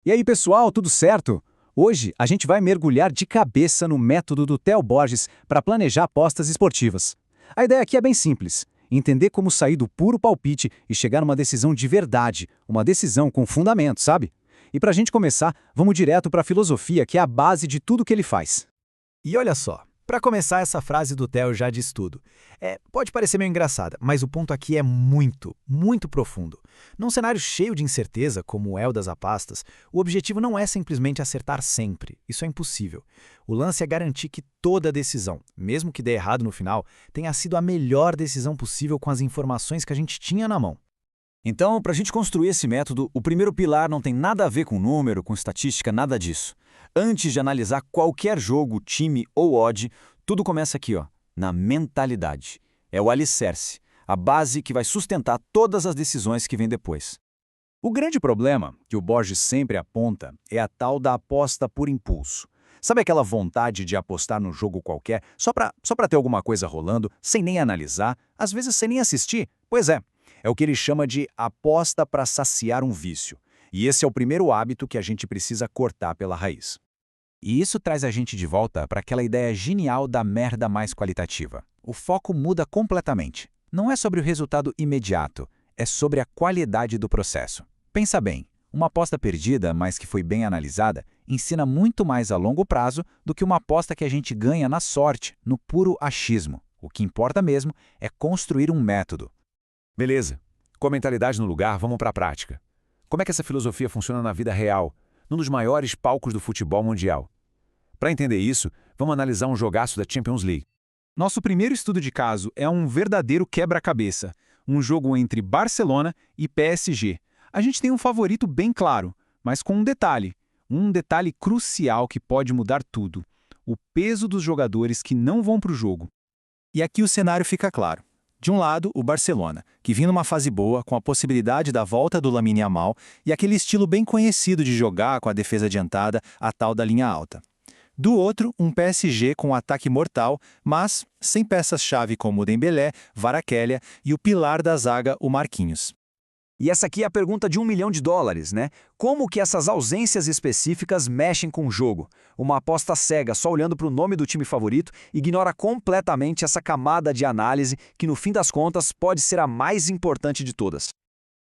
E aí, pessoal, tudo certo? Hoje a gente vai mergulhar de cabeça no método do Theo Borges para planejar apostas esportivas. A ideia aqui é bem simples: entender como sair do puro palpite e chegar numa decisão de verdade, uma decisão com fundamento, sabe? E para a gente começar, vamos direto para a filosofia, que é a base de tudo que ele faz. E olha só, para começar, essa frase do Theo já diz tudo. Pode parecer meio engraçada, mas o ponto aqui é muito, muito profundo. Num cenário cheio de incerteza, como é o das apostas, o objetivo não é simplesmente acertar sempre. Isso é impossível. O lance é garantir que toda decisão, mesmo que dê errado no final, tenha sido a melhor decisão possível com as informações que a gente tinha na mão. Então, para a gente construir esse método, o primeiro pilar não tem nada a ver com número, com estatística, nada disso. Antes de analisar qualquer jogo, time ou odd, tudo começa aqui, na mentalidade. É o alicerce, a base que vai sustentar todas as decisões que vêm depois. O grande problema que o Borges sempre aponta é a tal da aposta por impulso. Sabe aquela vontade de apostar num jogo qualquer só para ter alguma coisa rolando, sem nem analisar, às vezes sem nem assistir? Pois é o que ele chama de aposta para saciar um vício. E esse é o primeiro hábito que a gente precisa cortar pela raiz. E isso traz a gente de volta para aquela ideia genial da merda mais qualitativa. O foco muda completamente. Não é sobre o resultado imediato, é sobre a qualidade do processo. Pensa bem, uma aposta perdida, mas que foi bem analisada, ensina muito mais a longo prazo do que uma aposta que a gente ganha na sorte, no puro achismo. O que importa mesmo é construir um método. Beleza. Com a mentalidade no lugar, vamos para a prática. Como é que essa filosofia funciona na vida real, num dos maiores palcos do futebol mundial? Para entender isso, vamos analisar um jogaço da Champions League. Nosso primeiro estudo de caso é um verdadeiro quebra-cabeça, um jogo entre Barcelona e PSG. A gente tem um favorito bem claro, mas com um detalhe crucial que pode mudar tudo: o peso dos jogadores que não vão para o jogo. E aqui o cenário fica claro. De um lado, o Barcelona, que vinha numa fase boa, com a possibilidade da volta do Lamine Yamal e aquele estilo bem conhecido de jogar com a defesa adiantada, a tal da linha alta. Do outro, um PSG com um ataque mortal, mas sem peças-chave como o Dembélé, Kvaratskhelia e o pilar da zaga, o Marquinhos. E essa aqui é a pergunta de $1 milhão, né? Como que essas ausências específicas mexem com o jogo? Uma aposta cega, só olhando para o nome do time favorito, ignora completamente essa camada de análise que, no fim das contas, pode ser a mais importante de todas.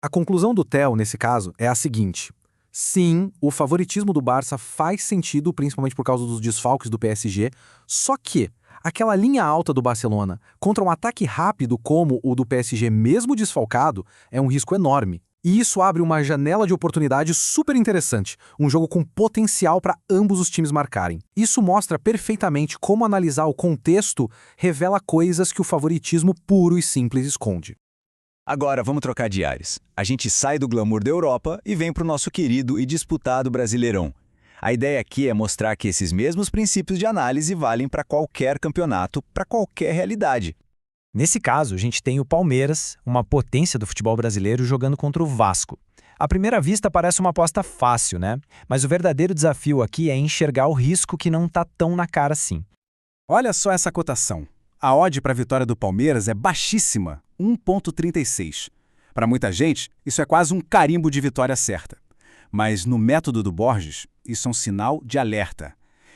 A conclusão do Theo, nesse caso, é a seguinte: sim, o favoritismo do Barça faz sentido, principalmente por causa dos desfalques do PSG, só que aquela linha alta do Barcelona contra um ataque rápido como o do PSG mesmo desfalcado é um risco enorme. E isso abre uma janela de oportunidade super interessante, um jogo com potencial para ambos os times marcarem. Isso mostra perfeitamente como analisar o contexto revela coisas que o favoritismo puro e simples esconde. Agora vamos trocar de ares. A gente sai do glamour da Europa e vem para o nosso querido e disputado Brasileirão. A ideia aqui é mostrar que esses mesmos princípios de análise valem para qualquer campeonato, para qualquer realidade. Nesse caso, a gente tem o Palmeiras, uma potência do futebol brasileiro, jogando contra o Vasco. À primeira vista parece uma aposta fácil, né? Mas o verdadeiro desafio aqui é enxergar o risco que não está tão na cara assim. Olha só essa cotação. A odd para a vitória do Palmeiras é baixíssima, 1,36. Para muita gente, isso é quase um carimbo de vitória certa. Mas no método do Borges, isso é um sinal de alerta.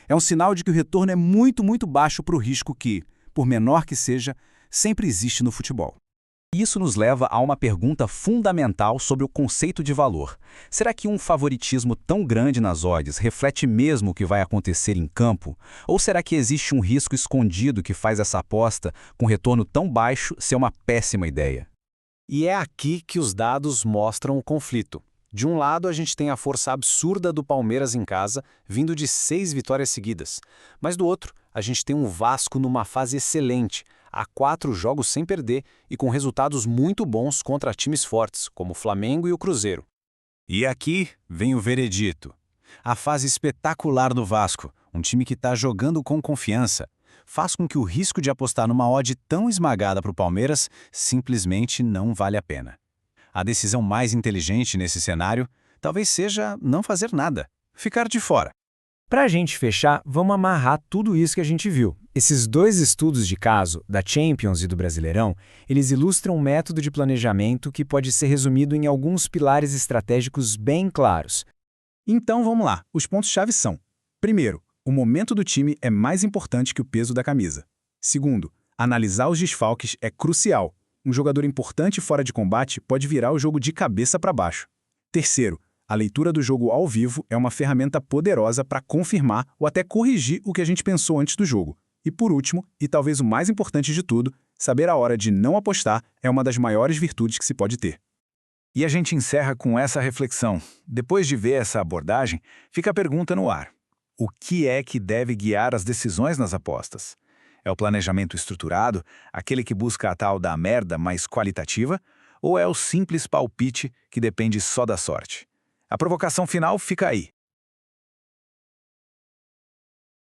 É um sinal de que o retorno é muito, muito baixo para o risco que, por menor que seja, sempre existe no futebol. Isso nos leva a uma pergunta fundamental sobre o conceito de valor. Será que um favoritismo tão grande nas odds reflete mesmo o que vai acontecer em campo? Ou será que existe um risco escondido que faz essa aposta, com retorno tão baixo, ser uma péssima ideia? E é aqui que os dados mostram o conflito. De um lado, a gente tem a força absurda do Palmeiras em casa, vindo de 6 vitórias seguidas. Mas do outro, a gente tem um Vasco numa fase excelente, há 4 jogos sem perder e com resultados muito bons contra times fortes, como o Flamengo e o Cruzeiro. E aqui vem o veredito. A fase espetacular do Vasco, um time que está jogando com confiança, faz com que o risco de apostar numa odd tão esmagada para o Palmeiras simplesmente não vale a pena. A decisão mais inteligente nesse cenário talvez seja não fazer nada, ficar de fora. Para a gente fechar, vamos amarrar tudo isso que a gente viu. Esses 2 estudos de caso, da Champions e do Brasileirão, eles ilustram um método de planejamento que pode ser resumido em alguns pilares estratégicos bem claros. Então vamos lá, os pontos-chave são: primeiro, o momento do time é mais importante que o peso da camisa. Segundo, analisar os desfalques é crucial. Um jogador importante fora de combate pode virar o jogo de cabeça para baixo. Terceiro, a leitura do jogo ao vivo é uma ferramenta poderosa para confirmar ou até corrigir o que a gente pensou antes do jogo. E por último, e talvez o mais importante de tudo, saber a hora de não apostar é uma das maiores virtudes que se pode ter. E a gente encerra com essa reflexão. Depois de ver essa abordagem, fica a pergunta no ar. O que é que deve guiar as decisões nas apostas? É o planejamento estruturado, aquele que busca a tal da merda mais qualitativa, ou é o simples palpite que depende só da sorte? A provocação final fica aí.